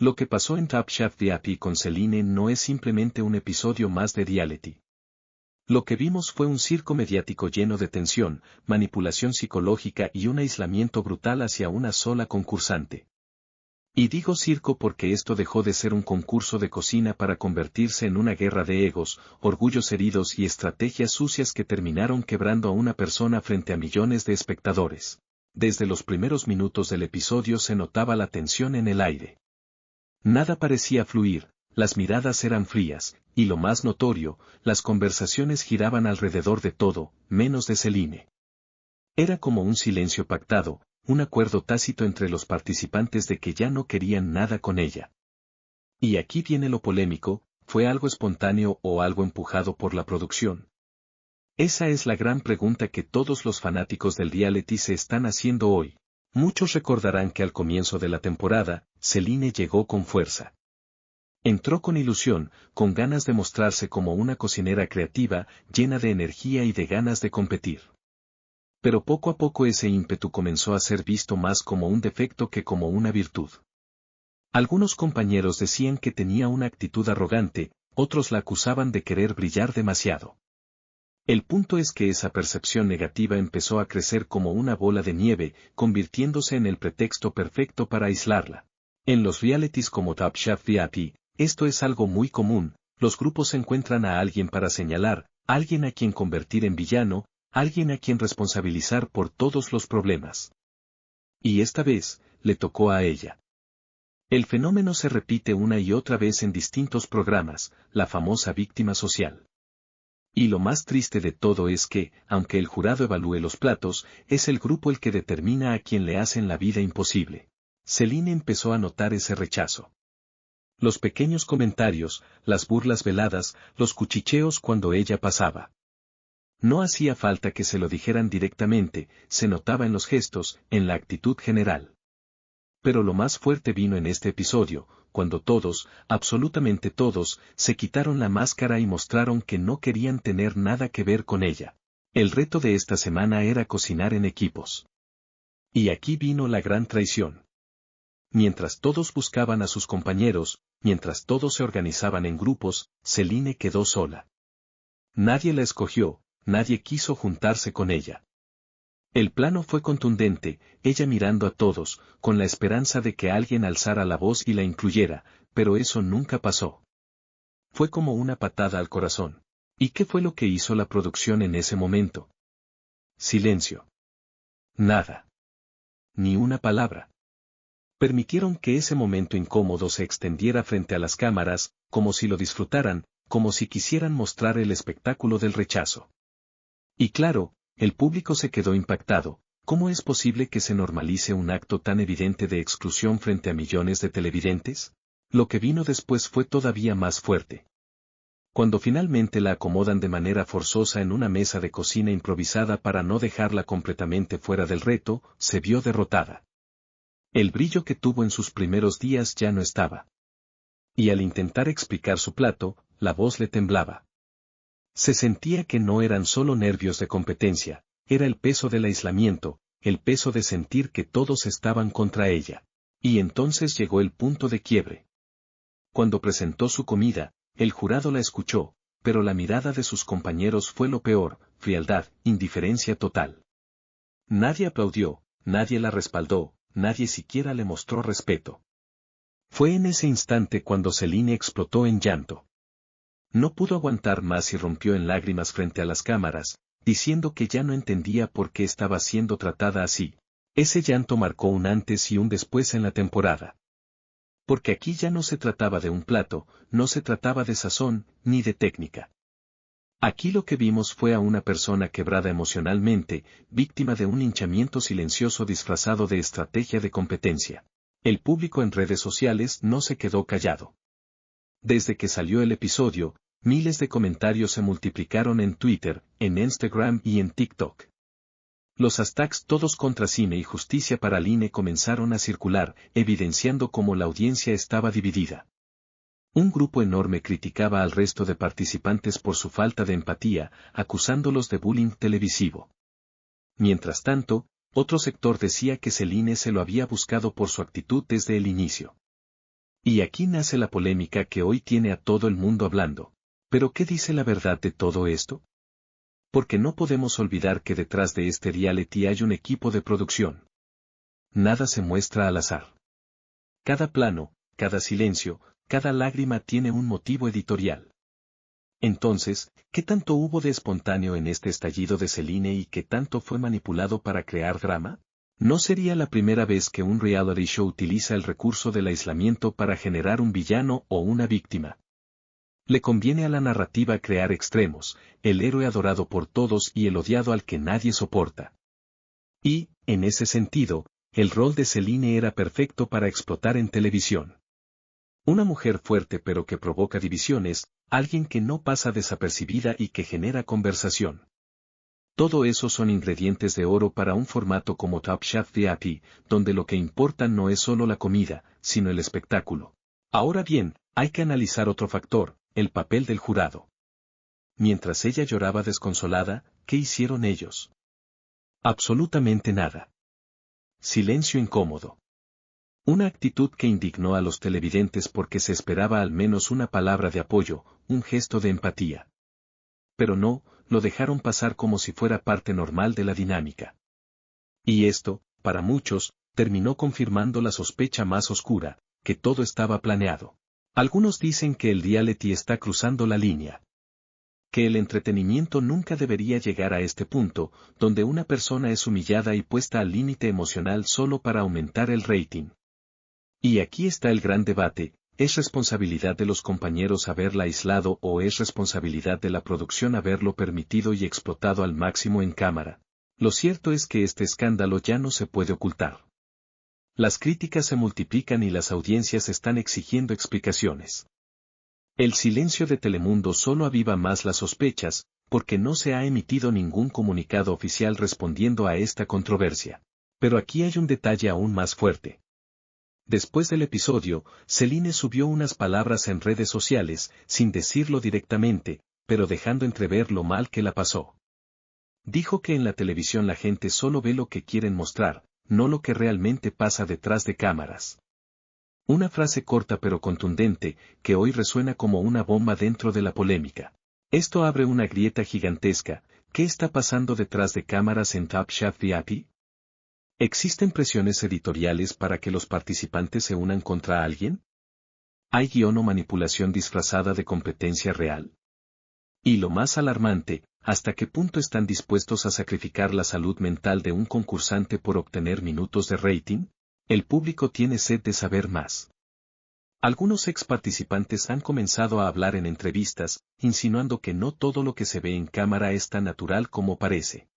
Lo que pasó en Top Chef VIP con Celine no es simplemente un episodio más de reality. Lo que vimos fue un circo mediático lleno de tensión, manipulación psicológica y un aislamiento brutal hacia una sola concursante. Y digo circo porque esto dejó de ser un concurso de cocina para convertirse en una guerra de egos, orgullos heridos y estrategias sucias que terminaron quebrando a una persona frente a millones de espectadores. Desde los primeros minutos del episodio se notaba la tensión en el aire. Nada parecía fluir, las miradas eran frías, y lo más notorio, las conversaciones giraban alrededor de todo, menos de Celine. Era como un silencio pactado, un acuerdo tácito entre los participantes de que ya no querían nada con ella. Y aquí viene lo polémico, ¿fue algo espontáneo o algo empujado por la producción? Esa es la gran pregunta que todos los fanáticos del reality se están haciendo hoy. Muchos recordarán que al comienzo de la temporada, Celine llegó con fuerza. Entró con ilusión, con ganas de mostrarse como una cocinera creativa, llena de energía y de ganas de competir. Pero poco a poco ese ímpetu comenzó a ser visto más como un defecto que como una virtud. Algunos compañeros decían que tenía una actitud arrogante, otros la acusaban de querer brillar demasiado. El punto es que esa percepción negativa empezó a crecer como una bola de nieve, convirtiéndose en el pretexto perfecto para aislarla. En los realities como Top Chef VIP, esto es algo muy común, los grupos encuentran a alguien para señalar, alguien a quien convertir en villano, alguien a quien responsabilizar por todos los problemas. Y esta vez, le tocó a ella. El fenómeno se repite una y otra vez en distintos programas, la famosa víctima social. Y lo más triste de todo es que, aunque el jurado evalúe los platos, es el grupo el que determina a quien le hacen la vida imposible. Celine empezó a notar ese rechazo. Los pequeños comentarios, las burlas veladas, los cuchicheos cuando ella pasaba. No hacía falta que se lo dijeran directamente, se notaba en los gestos, en la actitud general. Pero lo más fuerte vino en este episodio, cuando todos, absolutamente todos, se quitaron la máscara y mostraron que no querían tener nada que ver con ella. El reto de esta semana era cocinar en equipos. Y aquí vino la gran traición. Mientras todos buscaban a sus compañeros, mientras todos se organizaban en grupos, Celine quedó sola. Nadie la escogió, nadie quiso juntarse con ella. El plano fue contundente, ella mirando a todos, con la esperanza de que alguien alzara la voz y la incluyera, pero eso nunca pasó. Fue como una patada al corazón. ¿Y qué fue lo que hizo la producción en ese momento? Silencio. Nada. Ni una palabra. Permitieron que ese momento incómodo se extendiera frente a las cámaras, como si lo disfrutaran, como si quisieran mostrar el espectáculo del rechazo. Y claro, el público se quedó impactado. ¿Cómo es posible que se normalice un acto tan evidente de exclusión frente a millones de televidentes? Lo que vino después fue todavía más fuerte. Cuando finalmente la acomodan de manera forzosa en una mesa de cocina improvisada para no dejarla completamente fuera del reto, se vio derrotada. El brillo que tuvo en sus primeros días ya no estaba. Y al intentar explicar su plato, la voz le temblaba. Se sentía que no eran solo nervios de competencia, era el peso del aislamiento, el peso de sentir que todos estaban contra ella. Y entonces llegó el punto de quiebre. Cuando presentó su comida, el jurado la escuchó, pero la mirada de sus compañeros fue lo peor, frialdad, indiferencia total. Nadie aplaudió, nadie la respaldó, nadie siquiera le mostró respeto. Fue en ese instante cuando Celine explotó en llanto. No pudo aguantar más y rompió en lágrimas frente a las cámaras, diciendo que ya no entendía por qué estaba siendo tratada así. Ese llanto marcó un antes y un después en la temporada. Porque aquí ya no se trataba de un plato, no se trataba de sazón, ni de técnica. Aquí lo que vimos fue a una persona quebrada emocionalmente, víctima de un hinchamiento silencioso disfrazado de estrategia de competencia. El público en redes sociales no se quedó callado. Desde que salió el episodio, miles de comentarios se multiplicaron en Twitter, en Instagram y en TikTok. Los hashtags todos contra Cine y Justicia para Line comenzaron a circular, evidenciando cómo la audiencia estaba dividida. Un grupo enorme criticaba al resto de participantes por su falta de empatía, acusándolos de bullying televisivo. Mientras tanto, otro sector decía que Celine se lo había buscado por su actitud desde el inicio. Y aquí nace la polémica que hoy tiene a todo el mundo hablando. ¿Pero qué dice la verdad de todo esto? Porque no podemos olvidar que detrás de este reality hay un equipo de producción. Nada se muestra al azar. Cada plano, cada silencio, cada lágrima tiene un motivo editorial. Entonces, ¿qué tanto hubo de espontáneo en este estallido de Celine y qué tanto fue manipulado para crear drama? No sería la primera vez que un reality show utiliza el recurso del aislamiento para generar un villano o una víctima. Le conviene a la narrativa crear extremos, el héroe adorado por todos y el odiado al que nadie soporta. Y, en ese sentido, el rol de Celine era perfecto para explotar en televisión. Una mujer fuerte pero que provoca divisiones, alguien que no pasa desapercibida y que genera conversación. Todo eso son ingredientes de oro para un formato como Top Chef VIP, donde lo que importa no es solo la comida, sino el espectáculo. Ahora bien, hay que analizar otro factor, el papel del jurado. Mientras ella lloraba desconsolada, ¿qué hicieron ellos? Absolutamente nada. Silencio incómodo. Una actitud que indignó a los televidentes porque se esperaba al menos una palabra de apoyo, un gesto de empatía. Pero no, lo dejaron pasar como si fuera parte normal de la dinámica. Y esto, para muchos, terminó confirmando la sospecha más oscura, que todo estaba planeado. Algunos dicen que el reality está cruzando la línea. Que el entretenimiento nunca debería llegar a este punto, donde una persona es humillada y puesta al límite emocional solo para aumentar el rating. Y aquí está el gran debate, ¿es responsabilidad de los compañeros haberla aislado o es responsabilidad de la producción haberlo permitido y explotado al máximo en cámara? Lo cierto es que este escándalo ya no se puede ocultar. Las críticas se multiplican y las audiencias están exigiendo explicaciones. El silencio de Telemundo solo aviva más las sospechas, porque no se ha emitido ningún comunicado oficial respondiendo a esta controversia. Pero aquí hay un detalle aún más fuerte. Después del episodio, Celine subió unas palabras en redes sociales, sin decirlo directamente, pero dejando entrever lo mal que la pasó. Dijo que en la televisión la gente solo ve lo que quieren mostrar, no lo que realmente pasa detrás de cámaras. Una frase corta pero contundente, que hoy resuena como una bomba dentro de la polémica. Esto abre una grieta gigantesca. ¿Qué está pasando detrás de cámaras en Top Chef VIP? ¿Existen presiones editoriales para que los participantes se unan contra alguien? ¿Hay guión o manipulación disfrazada de competencia real? Y lo más alarmante, ¿hasta qué punto están dispuestos a sacrificar la salud mental de un concursante por obtener minutos de rating? El público tiene sed de saber más. Algunos ex participantes han comenzado a hablar en entrevistas, insinuando que no todo lo que se ve en cámara es tan natural como parece.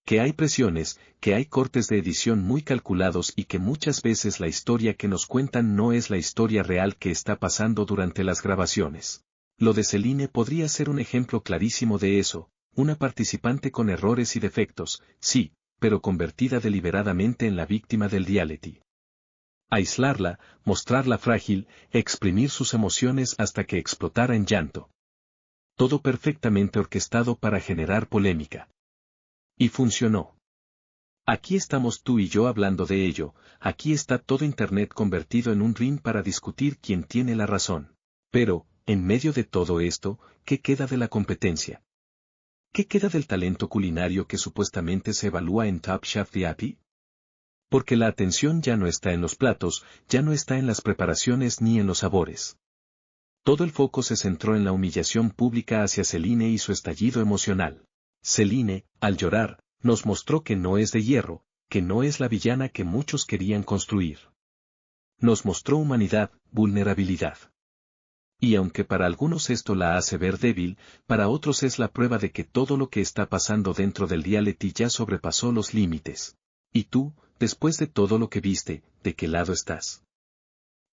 Que hay presiones, que hay cortes de edición muy calculados y que muchas veces la historia que nos cuentan no es la historia real que está pasando durante las grabaciones. Lo de Celine podría ser un ejemplo clarísimo de eso, una participante con errores y defectos, sí, pero convertida deliberadamente en la víctima del reality. Aislarla, mostrarla frágil, exprimir sus emociones hasta que explotara en llanto. Todo perfectamente orquestado para generar polémica. Y funcionó. Aquí estamos tú y yo hablando de ello, aquí está todo Internet convertido en un ring para discutir quién tiene la razón. Pero, en medio de todo esto, ¿qué queda de la competencia? ¿Qué queda del talento culinario que supuestamente se evalúa en Top Chef VIP? Porque la atención ya no está en los platos, ya no está en las preparaciones ni en los sabores. Todo el foco se centró en la humillación pública hacia Celine y su estallido emocional. Celine, al llorar, nos mostró que no es de hierro, que no es la villana que muchos querían construir. Nos mostró humanidad, vulnerabilidad. Y aunque para algunos esto la hace ver débil, para otros es la prueba de que todo lo que está pasando dentro del reality ya sobrepasó los límites. ¿Y tú, después de todo lo que viste, de qué lado estás?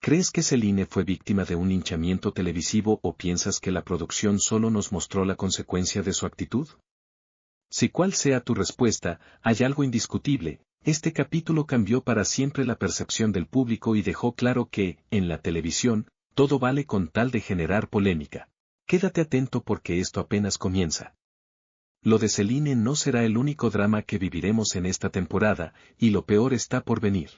¿Crees que Celine fue víctima de un linchamiento televisivo o piensas que la producción solo nos mostró la consecuencia de su actitud? Si cual sea tu respuesta, hay algo indiscutible, este capítulo cambió para siempre la percepción del público y dejó claro que, en la televisión, todo vale con tal de generar polémica. Quédate atento porque esto apenas comienza. Lo de Celine no será el único drama que viviremos en esta temporada, y lo peor está por venir.